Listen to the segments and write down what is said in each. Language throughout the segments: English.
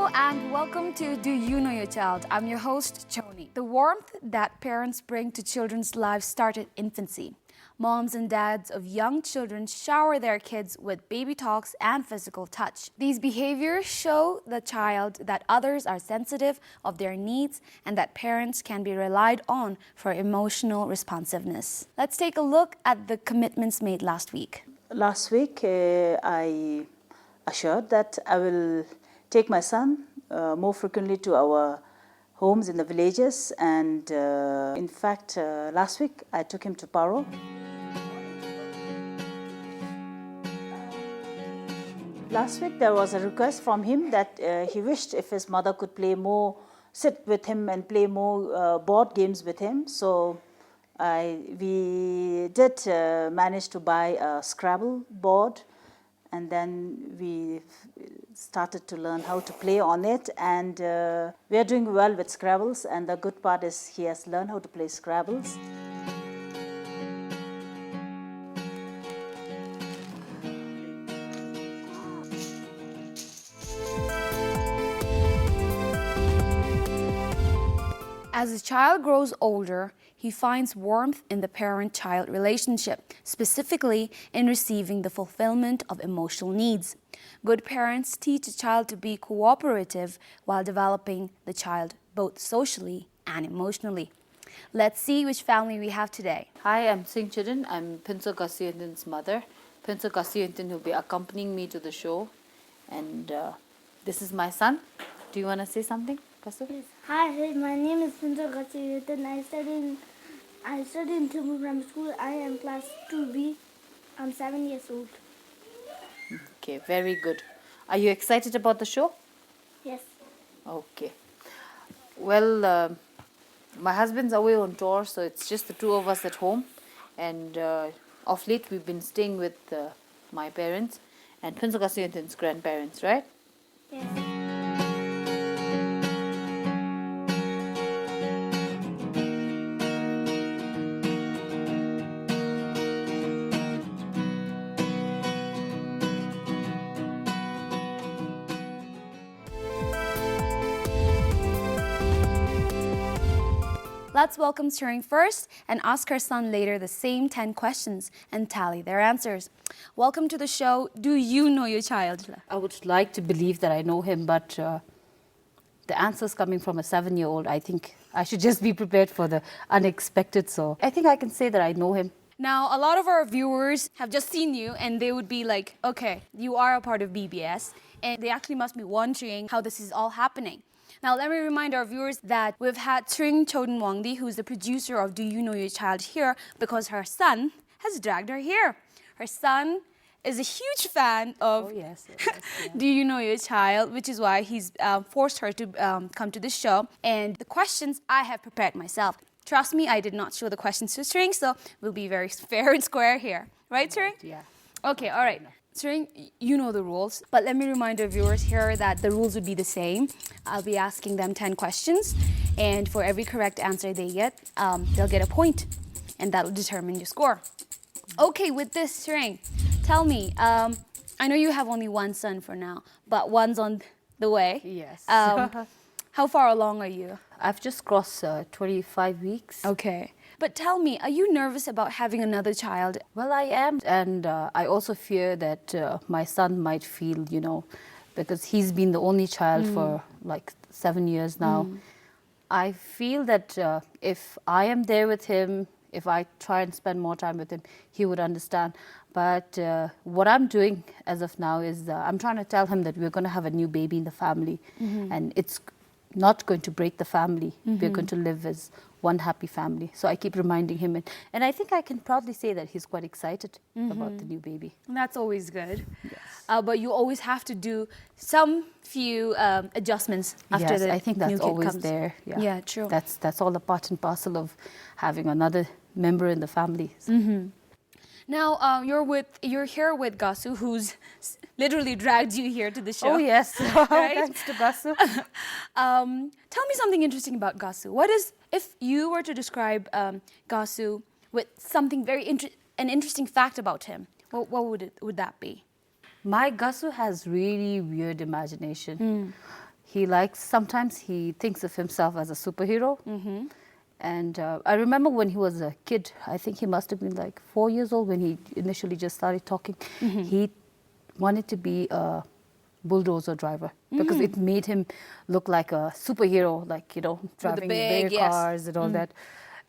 Hello and welcome to Do You Know Your Child? I'm your host, Chhoden. The warmth that parents bring to children's lives start at infancy. Moms and dads of young children shower their kids with baby talks and physical touch. These behaviors show the child that others are sensitive of their needs and that parents can be relied on for emotional responsiveness. Let's take a look at the commitments made last week. Last week, I assured that I will take my son more frequently to our homes in the villages, and in fact, last week I took him to Paro. Last week there was a request from him that he wished if his mother could sit with him and play more board games with him. So we did manage to buy a Scrabble board, and then we started to learn how to play on it, and we are doing well with Scrabbles, and the good part is he has learned how to play Scrabbles. As a child grows older, he finds warmth in the parent-child relationship, specifically in receiving the fulfillment of emotional needs. Good parents teach a child to be cooperative while developing the child both socially and emotionally. Let's see which family we have today. Hi, I'm Choden. I'm Phuntsho's mother. Phuntsho will be accompanying me to the show. And this is my son. Do you want to say something, Kasu? Yes. Hi, my name is Phuntsho. I study in Timur Primary School. I am class 2B. I'm 7 years old. Okay, very good. Are you excited about the show? Yes. Okay. Well, my husband's away on tour, so it's just the two of us at home. And of late, we've been staying with my parents and Phuntsho's grandparents, right? Yes. Let's welcome Tshering first and ask her son later the same 10 questions and tally their answers. Welcome to the show. Do you know your child? I would like to believe that I know him, but the answers coming from a 7-year-old, I think I should just be prepared for the unexpected. So I think I can say that I know him. Now, a lot of our viewers have just seen you and they would be like, okay, you are a part of BBS, and they actually must be wondering how this is all happening. Now, let me remind our viewers that we've had Tshering Choden, who's the producer of Do You Know Your Child, here because her son has dragged her here. Her son is a huge fan of Do You Know Your Child, which is why he's forced her to come to this show. And the questions I have prepared myself. Trust me, I did not show the questions to Tshering, so we'll be very fair and square here. Right, Tshering? Yeah. Okay, all right. Tshering, you know the rules, but let me remind our viewers here that the rules would be the same. I'll be asking them 10 questions, and for every correct answer they get, they'll get a point, and that'll determine your score. Okay, with this, Tshering, tell me, I know you have only one son for now, but one's on the way. Yes. How far along are you? I've just crossed 25 weeks. Okay. But tell me, are you nervous about having another child? Well, I am. And I also fear that my son might feel, because he's been the only child for like 7 years now. I feel that if I am there with him, if I try and spend more time with him, he would understand. But what I'm doing as of now is I'm trying to tell him that we're going to have a new baby in the family. And it's not going to break the family. We're going to live as one happy family. So I keep reminding him. And I think I can proudly say that he's quite excited about the new baby. That's always good. Yes. But you always have to do some few adjustments after the I think new that's kid always comes. there. Yeah, true. That's all a part and parcel of having another member in the family. So. Now, you're here with Gasu, who's literally dragged you here to the show. Oh, yes. Right? Thanks to Gasu. Tell me something interesting about Gasu. If you were to describe Gasu with something an interesting fact about him, what would that be? My Gasu has really weird imagination. Sometimes he thinks of himself as a superhero. And I remember when he was a kid, I think he must have been like 4 years old when he initially just started talking. He wanted to be a bulldozer driver because it made him look like a superhero, like, driving big cars and all that.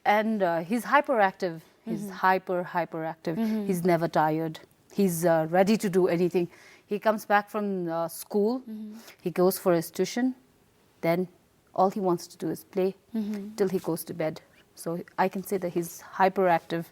And he's hyperactive. He's hyperactive. He's never tired. He's ready to do anything. He comes back from school. He goes for his tuition. Then all he wants to do is play till he goes to bed. So I can say that he's hyperactive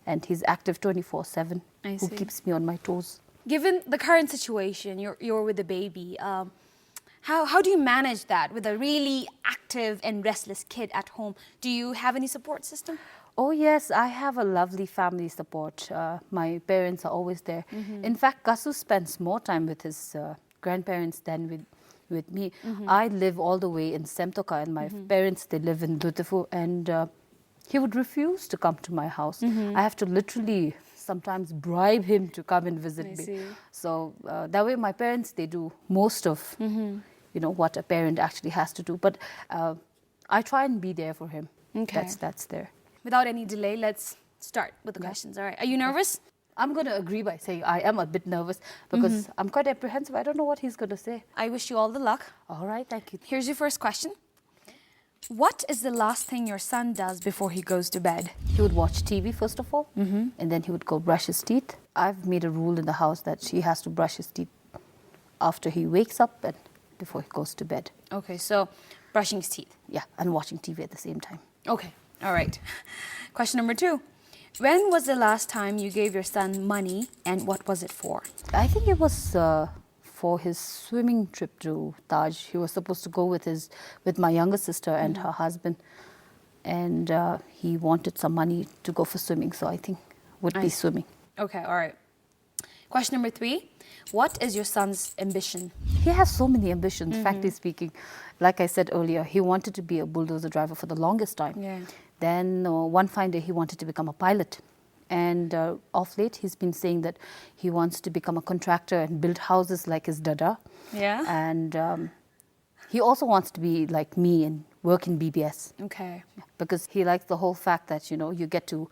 and he's active 24/7, who keeps me on my toes. Given the current situation, you're with a baby. How do you manage that with a really active and restless kid at home? Do you have any support system? Oh yes, I have a lovely family support. My parents are always there. In fact, Kasu spends more time with his grandparents than with me. I live all the way in Semtoka and my parents, they live in Lutifu, and he would refuse to come to my house. I have to literally sometimes bribe him to come and visit me. So that way my parents, they do most of what a parent actually has to do. But I try and be there for him. Okay. That's there. Without any delay, let's start with the questions. All right. Are you nervous? I'm going to agree by saying I am a bit nervous because I'm quite apprehensive. I don't know what he's going to say. I wish you all the luck. All right, thank you. Here's your first question. What is the last thing your son does before he goes to bed? He would watch TV first of all, and then he would go brush his teeth. I've made a rule in the house that he has to brush his teeth after he wakes up and before he goes to bed. Okay, so brushing his teeth. Yeah, and watching TV at the same time. Okay, all right. Question number 2. When was the last time you gave your son money and what was it for? I think it was for his swimming trip to Taj. He was supposed to go with my younger sister and her husband, and he wanted some money to go for swimming, so I think would be swimming. Okay, all right. Question number 3. What is your son's ambition? He has so many ambitions, frankly speaking. Like I said earlier, he wanted to be a bulldozer driver for the longest time. Yeah. Then one fine day he wanted to become a pilot. And of late he's been saying that he wants to become a contractor and build houses like his dada. Yeah. And he also wants to be like me and work in BBS. Okay. Because he likes the whole fact that, you get to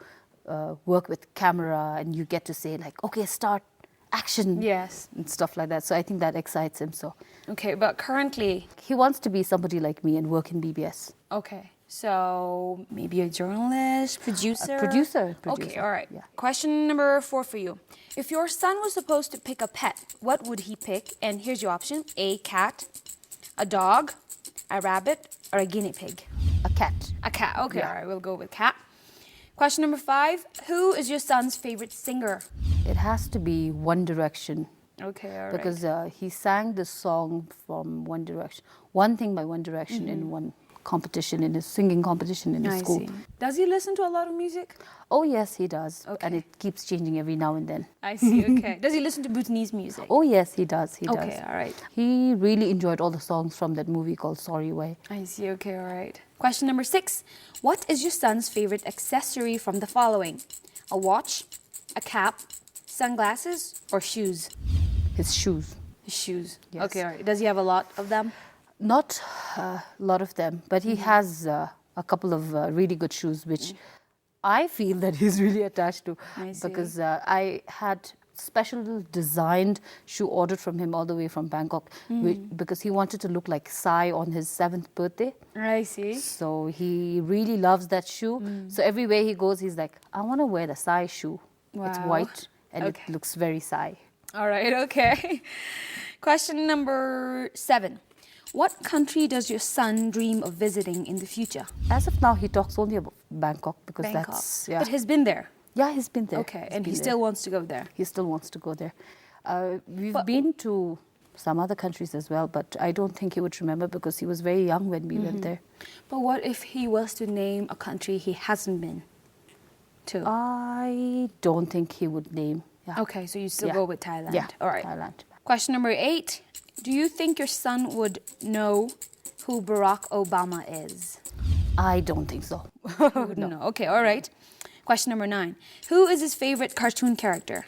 work with camera and you get to say like, okay, start, action. Yes. And stuff like that. So I think that excites him. So Okay, but currently... he wants to be somebody like me and work in BBS. Okay, so maybe a journalist, producer? Producer. Okay, all right. Yeah. Question number 4 for you. If your son was supposed to pick a pet, what would he pick? And here's your option. A cat, a dog, a rabbit, or a guinea pig? A cat. A cat. Okay, Yeah. all right, we'll go with cat. Question number 5. Who is your son's favorite singer? It has to be One Direction. Okay, all right. Because he sang this song from One Direction. One Thing by One Direction in one competition, in his singing competition in his school. see. Does he listen to a lot of music? Oh, yes, he does. Okay. And it keeps changing every now and then. I see, okay. Does he listen to Bhutanese music? Oh, yes, he does. He okay, does. all right. He really enjoyed all the songs from that movie called Sorry Way. I see, okay, all right. Question number 6. What is your son's favorite accessory from the following? A watch, a cap, sunglasses, or shoes? His shoes. His shoes. Yes. Okay, all right. Does he have a lot of them? Not a lot of them, but he has a couple of really good shoes, which I feel that he's really attached to. I see. Because I had special designed shoe ordered from him all the way from Bangkok because he wanted to look like Sai on his 7th birthday. I see. So he really loves that shoe. So everywhere he goes, he's like, I want to wear the Sai shoe. It's Wow. white and Okay. it looks very Sai. All right, okay. Question number 7. What country does your son dream of visiting in the future? As of now, he talks only about Bangkok because Bangkok. that's... Yeah. But he's been there. Yeah, he's been there. Okay, He's and he been there. still wants to go there. He still wants to go there. We've But- been to some other countries as well, but I don't think he would remember because he was very young when we went there. But what if he was to name a country he hasn't been to? I don't think he would name. Yeah. Okay, so you still Yeah. go with Thailand. Yeah, All right. Thailand. Question number 8. Do you think your son would know who Barack Obama is? I don't think so. He would know. Okay, all right. Question number 9. Who is his favorite cartoon character?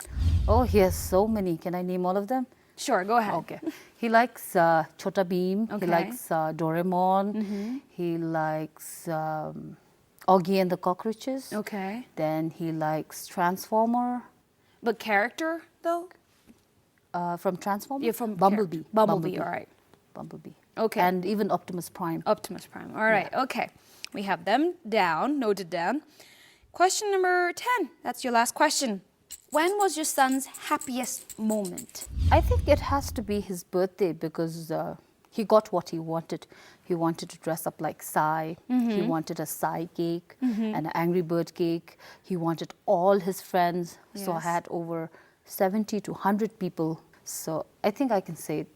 Oh, he has so many. Can I name all of them? Sure, go ahead. Okay. He likes Chota Beam. Okay. He likes Doraemon. He likes Augie and the Cockroaches. Okay. Then he likes Transformer. But character, though? From Transformer? Yeah, from Bumblebee. character. Bumblebee, all right. Bumblebee. Okay. And even Optimus Prime. Optimus Prime. All right, okay. We have them down, noted down. Question number 10. That's your last question. When was your son's happiest moment? I think it has to be his birthday because he got what he wanted. He wanted to dress up like Psy. He wanted a Psy cake and an Angry Bird cake. He wanted all his friends. So I Yes. had over 70 to 100 people. So I think I can say it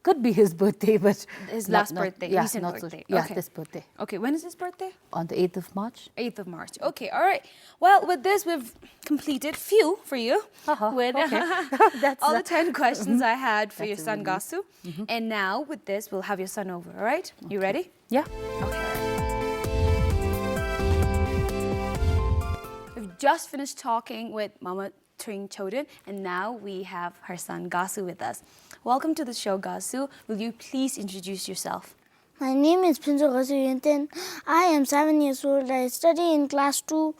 could be his birthday, but His not- last not- birthday, yeah, recent not so- birthday. yeah, Okay. this birthday Okay, when is his birthday? on the 8th of March. 8th of March. Okay, all right. Well, with this, we've completed few for you with That's all the 10 questions I had for your That's a son, relief. Gasu. And now, with this, we'll have your son over, all right? You ready? Yeah. Okay. We've just finished talking with Mama Tshering Choden, and now we have her son Gasu with us. Welcome to the show, Gasu. Will you please introduce yourself? My name is Phuntsho. I am 7 years old. I study in class 2.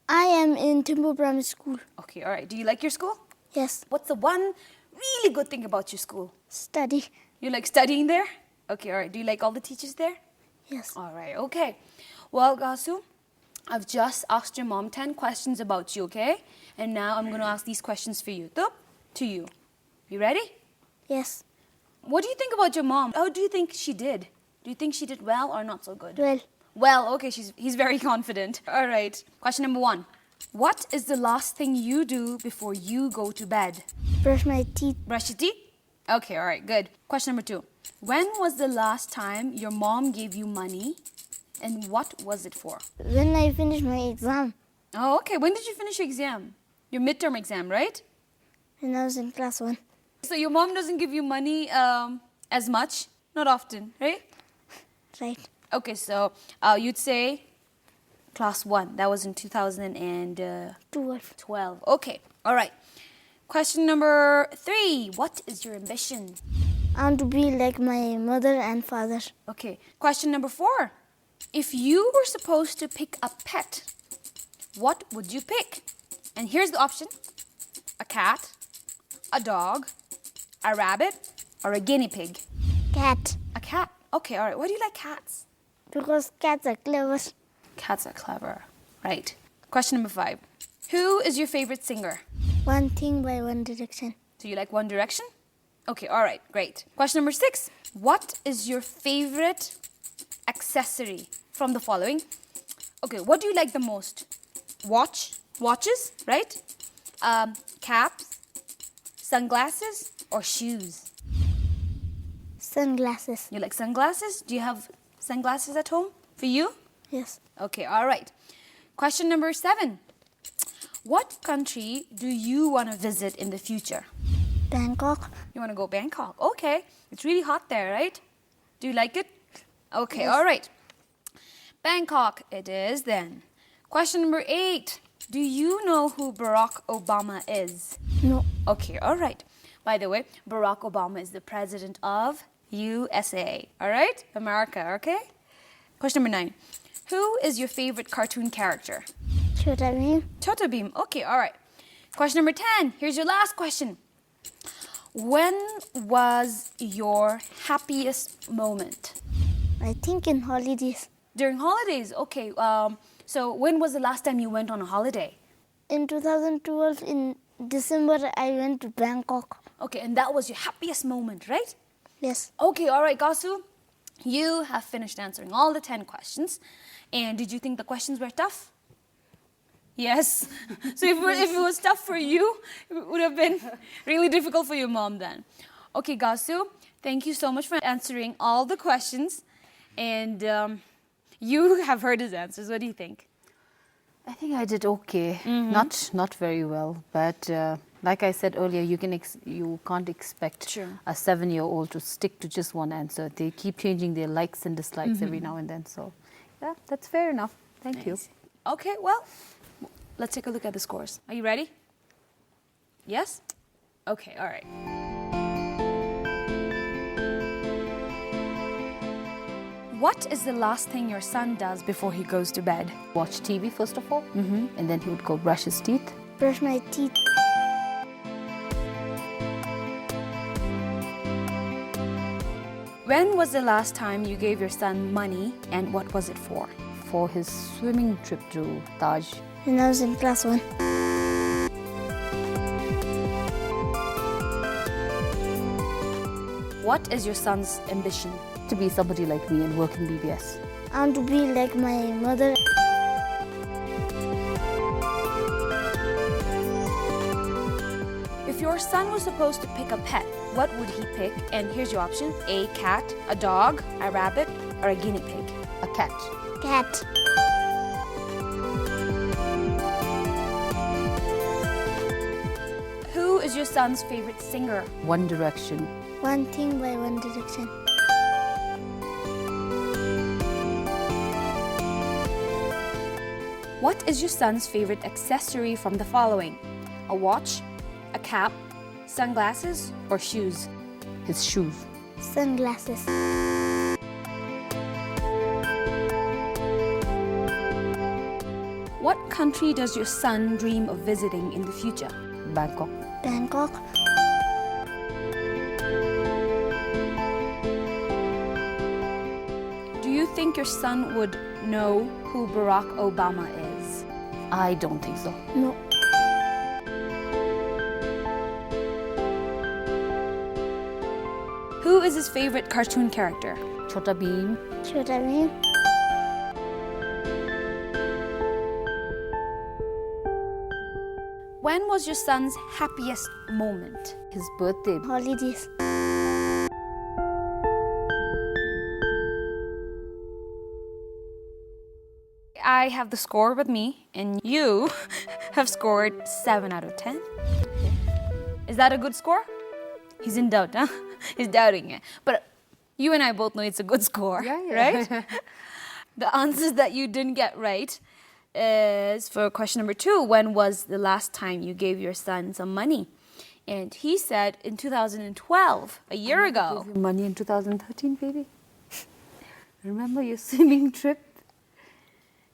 I am in Timbu Primary School. Okay, all right. Do you like your school? Yes, What's the one really good thing about your school? study. You like studying there? Okay, all right. Do you like all the teachers there? Yes. All right, okay. Well, Gasu, I've just asked your mom 10 questions about you, okay? And now I'm going to ask these questions for you. To you. You ready? Yes. What do you think about your mom? How do you think she did? Do you think she did well or not so good? Well, Well, okay, he's very confident. All right. Question number 1. What is the last thing you do before you go to bed? brush my teeth. Brush your teeth? Okay, all right, good. Question number 2. When was the last time your mom gave you money and what was it for? When I finish my exam, Oh, okay. When did you finish your exam? Your midterm exam, right? when I was in class 1. So your mom doesn't give you money as much? Not often, right? Right. Okay, so you'd say class 1. That was in 2012. 12. Okay, all right. Question number 3. What is your ambition? I want to be like my mother and father. Okay, question number 4. If you were supposed to pick a pet, what would you pick? And here's the option. A cat, a dog, a rabbit, or a guinea pig? Cat. A cat. Okay, all right. Why do you like cats? Because cats are clever. Cats are clever. Right. Question number 5. Who is your favorite singer? One Thing by One Direction. Do you like One Direction? Okay, all right, great. Question number 6. What is your favorite accessory from the following? Okay, what do you like the most? Watches, right? Caps, sunglasses, or shoes? Sunglasses. You like sunglasses? Do you have sunglasses at home for you? Yes. Okay, all right. Question number 7. What country do you want to visit in the future? Bangkok. You want to go Bangkok? Okay. It's really hot there, right? Do you like it? Okay, all right. Bangkok it is then. Question number 8. Do you know who Barack Obama is? No. Okay, all right. By the way, Barack Obama is the president of USA, all right? America, okay? Question number 9. Who is your favorite cartoon character? Chhoden Beam. Chota Beam. Okay, all right. Question number 10. Here's your last question. When was your happiest moment? I think in holidays. During holidays. Okay. So when was the last time you went on a holiday? In 2012, in December, I went to Bangkok. Okay, and that was your happiest moment, right? Yes. Okay, all right, Gasu. You have finished answering all the 10 questions. And did you think the questions were tough? Yes. So if it was tough for you, it would have been really difficult for your mom then. Okay, Gasu, thank you so much for answering all the questions. And you have heard his answers. What do you think? I think I did okay. Not very well, but like I said earlier, you can't expect Sure. a 7-year-old to stick to just one answer. They keep changing their likes and dislikes every now and then. So, yeah, that's fair enough. Thank you. Okay, well, let's take a look at the scores. Are you ready? Yes? Okay, all right. What is the last thing your son does before he goes to bed? Watch TV first of all, and then he would go brush his teeth. Brush my teeth. When was the last time you gave your son money and what was it for? For his swimming trip to Taj. When I was in class 1. What is your son's ambition? To be somebody like me and work in BBS. I want to be like my mother. If your son was supposed to pick a pet, what would he pick? And here's your option: a cat, a dog, a rabbit, or a guinea pig. A cat. Cat. Who is your son's favorite singer? One Direction. One Thing by One Direction. What is your son's favorite accessory from the following? A watch, a cap, sunglasses, or shoes? His shoes. Sunglasses. What country does your son dream of visiting in the future? Bangkok. Bangkok. Do you think your son would know who Barack Obama is? I don't think so. No. Who is his favorite cartoon character? Chota Beam. Chhoden. When was your son's happiest moment? His birthday. Holidays. I have the score with me, and you have scored 7 out of 10. Is that a good score? He's in doubt, huh? He's doubting it. But you and I both know it's a good score, right? The answers that you didn't get right is for question number 2. When was the last time you gave your son some money? And he said in 2012, a year ago. Gave you money in 2013, baby. Remember your swimming trip?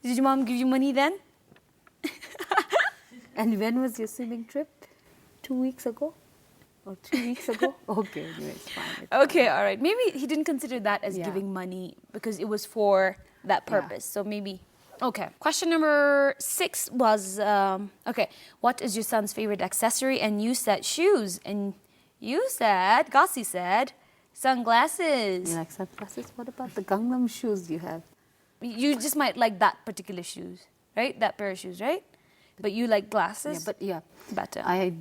Did your mom give you money then? And when was your swimming trip? 2 weeks ago? Or 3 weeks ago? Okay, anyway, it's fine. Okay, all right. Maybe he didn't consider that as Yeah. giving money because it was for that purpose. So maybe. Okay. Question number 6 was okay. What is your son's favorite accessory? And you said shoes. And you said, Gossi said, sunglasses. You like sunglasses? What about the Gangnam shoes you have? You just might like that particular shoes, right? That pair of shoes, right? But you like glasses? Yeah, but yeah, better. I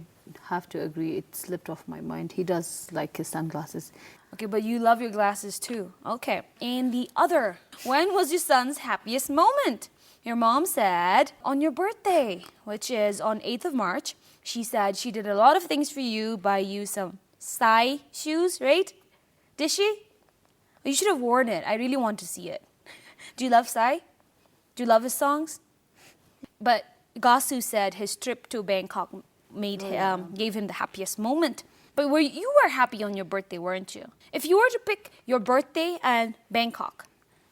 have to agree, it slipped off my mind. He does like his sunglasses. Okay, but you love your glasses too. Okay. And the other, when was your son's happiest moment? Your mom said on your birthday, which is on 8th of March. She said she did a lot of things for you, buy you some Psy shoes, right? Did she? You should have worn it. I really want to see it. Do you love Psy? Do you love his songs? But Gasu said his trip to Bangkok gave him the happiest moment. But you were happy on your birthday, weren't you? If you were to pick your birthday and Bangkok,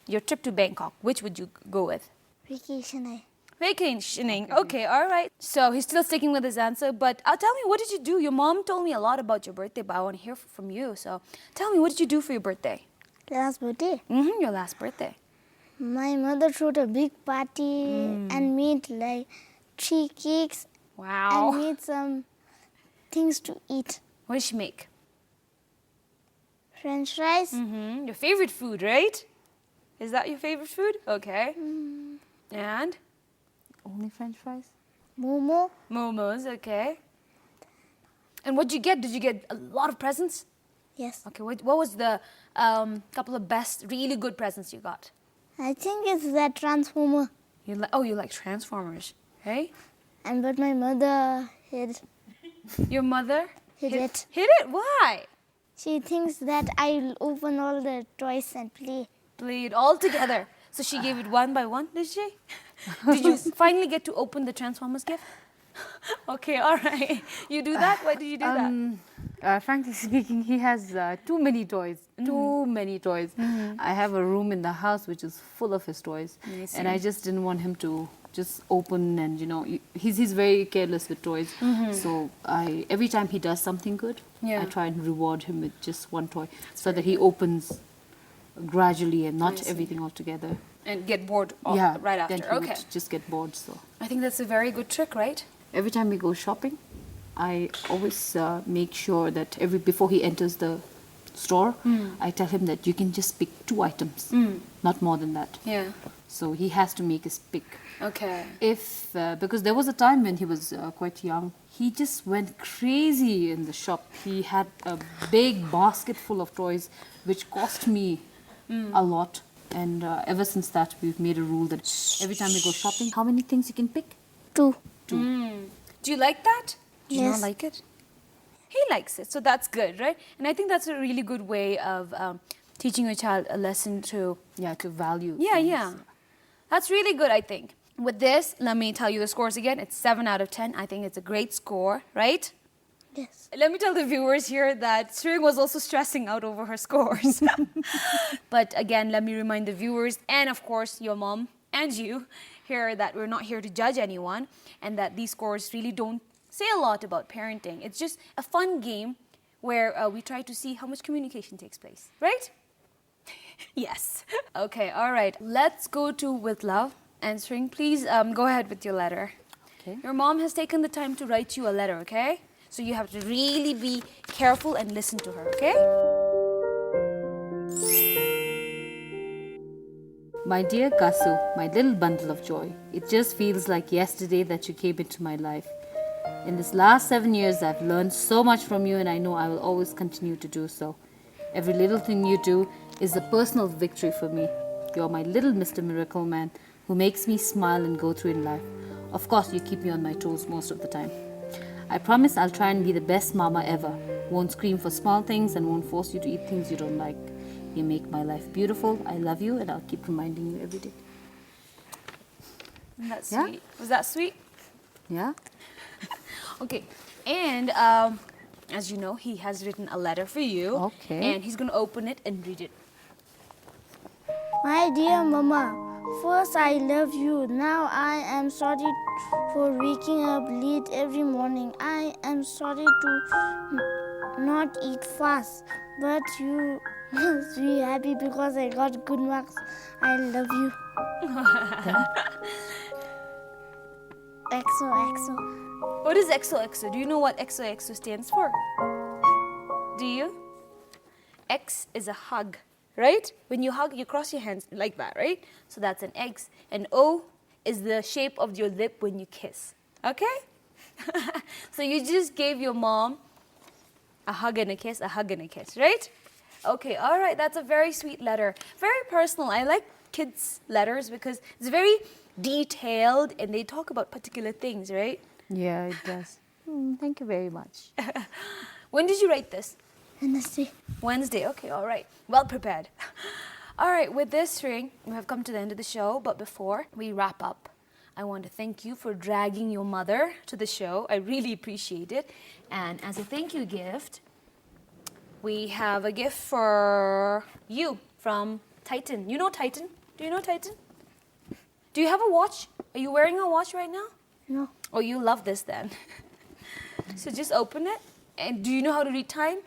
your trip to Bangkok, which would you go with? Vacation. Vacationing. Okay, all right. So he's still sticking with his answer. But tell me, what did you do? Your mom told me a lot about your birthday, but I want to hear from you. So tell me, what did you do for your birthday? Last birthday. Your last birthday. My mother threw a big party and made like 3 cakes Wow. and made some things to eat. What did she make? French fries. Your favorite food, right? Is that your favorite food? Okay. And? Only French fries? Momo. Momos, okay. And what did you get? Did you get a lot of presents? Yes. Okay, what was the couple of best, really good presents you got? I think it's that transformer. You like Transformers, right? And but my mother hid Your mother? it. Hid it? Why? She thinks that I'll open all the toys and play. Play it all together. So she gave it one by one, did she? Did you finally get to open the Transformers gift? Okay, all right. You do that? Why did you do that? Frankly speaking, he has too many toys. Too many toys. I have a room in the house which is full of his toys, and I just didn't want him to just open and he's very careless with toys. So every time he does something good, I try and reward him with just one toy so that he opens gradually and not everything altogether. And get bored right after. Then he would just get bored. So I think that's a very good trick, right? every time we go shopping, I always make sure that before he enters the store, I tell him that you can just pick 2 items, not more than that. Yeah. So he has to make his pick. Okay. Because there was a time when he was quite young, he just went crazy in the shop. He had a big basket full of toys, which cost me a lot. And ever since that, we've made a rule that every time we go shopping, how many things you can pick? 2. 2. Do you like that? Do you not Yes. like it? He likes it, so that's good, right? And I think that's a really good way of teaching your child a lesson to... To value. Yeah. That's really good, I think. With this, let me tell you the scores again. It's 7 out of 10. I think it's a great score, right? Yes. Let me tell the viewers here that Tshering was also stressing out over her scores. But again, let me remind the viewers and, of course, your mom and you here that we're not here to judge anyone and that these scores really don't say a lot about parenting. It's just a fun game where we try to see how much communication takes place, right? Yes. Okay, all right. Let's go to With Love. Answering, please go ahead with your letter. Okay. Your mom has taken the time to write you a letter, okay? So you have to really be careful and listen to her, okay? My dear Kasu, my little bundle of joy, it just feels like yesterday that you came into my life. In this last 7 years, I've learned so much from you and I know I will always continue to do so. Every little thing you do is a personal victory for me. You're my little Mr. Miracle Man who makes me smile and go through in life. Of course, you keep me on my toes most of the time. I promise I'll try and be the best mama ever. Won't scream for small things and won't force you to eat things you don't like. You make my life beautiful. I love you and I'll keep reminding you every day. That's Yeah? sweet. Was that sweet? Yeah? Okay. And as you know, he has written a letter for you. Okay. And he's going to open it and read it. My dear Mama, first I love you. Now I am sorry for waking up late every morning. I am sorry to not eat fast, but you must be happy because I got good marks. I love you. XOXO. What is XOXO? Do you know what XOXO stands for? Do you? X is a hug, right? When you hug, you cross your hands like that, right? So that's an X. And O is the shape of your lip when you kiss, okay? So you just gave your mom a hug and a kiss, right? Okay, all right, that's a very sweet letter. Very personal. I like kids' letters because it's very detailed and they talk about particular things, right? Yeah, it does. Thank you very much. When did you write this? Wednesday. Wednesday. Okay, all right. Well prepared. All right, with this Tshering, we have come to the end of the show. But before we wrap up, I want to thank you for dragging your mother to the show. I really appreciate it. And as a thank you gift, we have a gift for you from Titan. You know Titan? Do you know Titan? Do you have a watch? Are you wearing a watch right now? No. Oh, you love this then. So just open it. And do you know how to read time?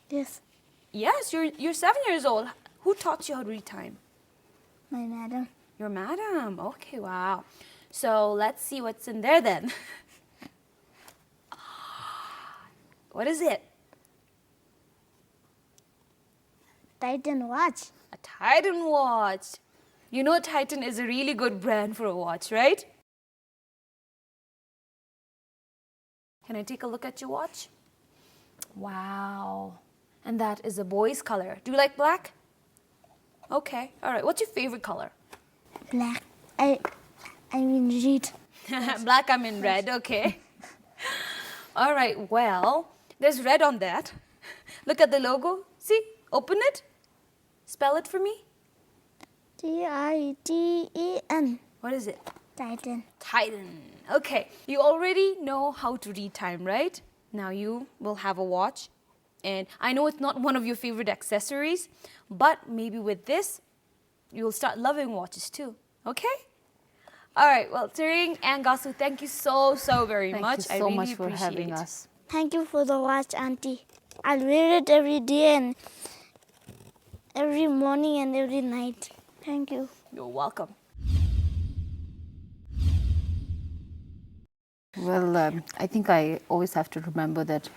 Yes. Yes, you're 7 years old. Who taught you how to read time? My madam. Your madam. Okay, wow. So let's see what's in there then. What is it? Titan watch. A Titan watch. You know Titan is a really good brand for a watch, right? Can I take a look at your watch? Wow. And that is a boy's color. Do you like black? Okay, all right. What's your favorite color? Black. I mean read. Black, I'm in red, okay. All right, well, there's red on that. Look at the logo. See, open it. Spell it for me. Titan. What is it? Titan. Titan. Okay, you already know how to read time, right? Now you will have a watch. And I know it's not one of your favorite accessories, but maybe with this, you'll start loving watches too. Okay? All right. Well, Tshering and Gasu, thank you so very much. Thank you so I really much for appreciate having it. us. Thank you for the watch, Auntie. I'll wear it every day and every morning and every night. Thank you. You're welcome. Well, I think I always have to remember that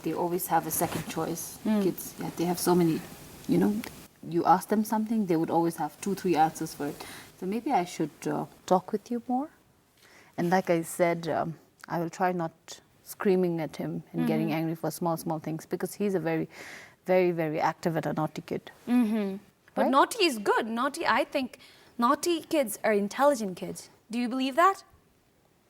they always have a second choice. Kids, yeah, they have so many, you ask them something, they would always have 2-3 answers for it. So maybe I should talk with you more. And like I said, I will try not screaming at him and getting angry for small things, because he's a very active and a naughty kid. But Right? naughty is good. I think naughty kids are intelligent kids. Do you believe that?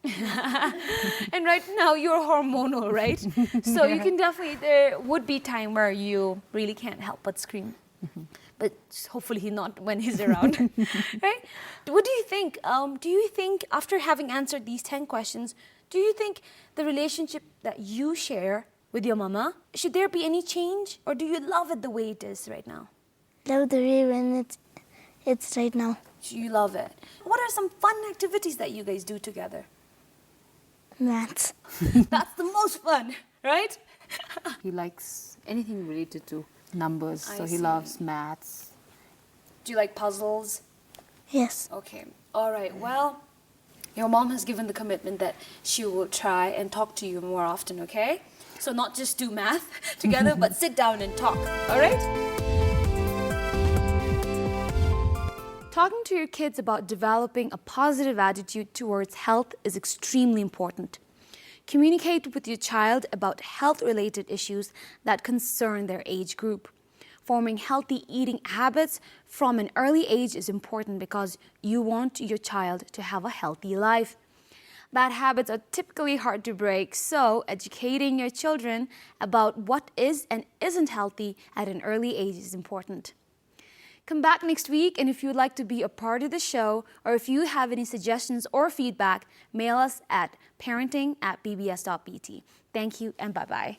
And right now you're hormonal, right? So you can definitely, there would be time where you really can't help but scream. But hopefully not when he's around, right? What do you think? Do you think after having answered these 10 questions, do you think the relationship that you share with your mama, should there be any change? Or do you love it the way it is right now? Love the way when it's right now. You love it. What are some fun activities that you guys do together? Maths. That's the most fun, right? He likes anything related to numbers, I so he see. loves maths. Do you like puzzles? Yes. Okay. All right. Well, your mom has given the commitment that she will try and talk to you more often, okay? So not just do math together, but sit down and talk, all right? Talking to your kids about developing a positive attitude towards health is extremely important. Communicate with your child about health-related issues that concern their age group. Forming healthy eating habits from an early age is important because you want your child to have a healthy life. Bad habits are typically hard to break, so educating your children about what is and isn't healthy at an early age is important. Come back next week, and if you'd like to be a part of the show, or if you have any suggestions or feedback, mail us at parenting@bbs.bt. Thank you and bye-bye.